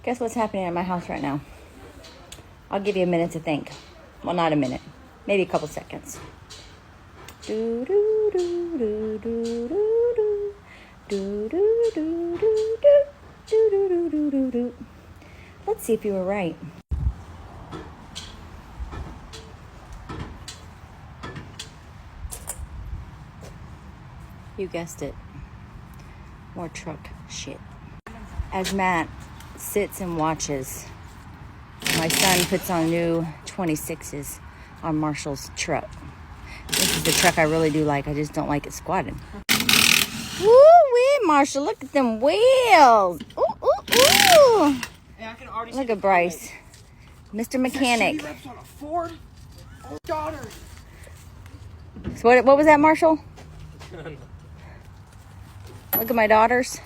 Guess what's happening at my house right now? I'll give you a minute to think. Well, not a minute. Maybe a couple seconds. Do do do do do do do do do do do do do do do do. Let's see if you were right. You guessed it. More truck shit. As Matt sits and watches, my son puts on new 26s on Marshall's truck. This is the truck I really do like. I just don't like it squatting. Woo-wee, Marshall. Look at them wheels. Ooh, ooh, ooh. Hey, I can already Look at Bryce. Mr. Mechanic. reps on a Ford? Oh, daughter. So what was that, Marshall? Look at my daughters.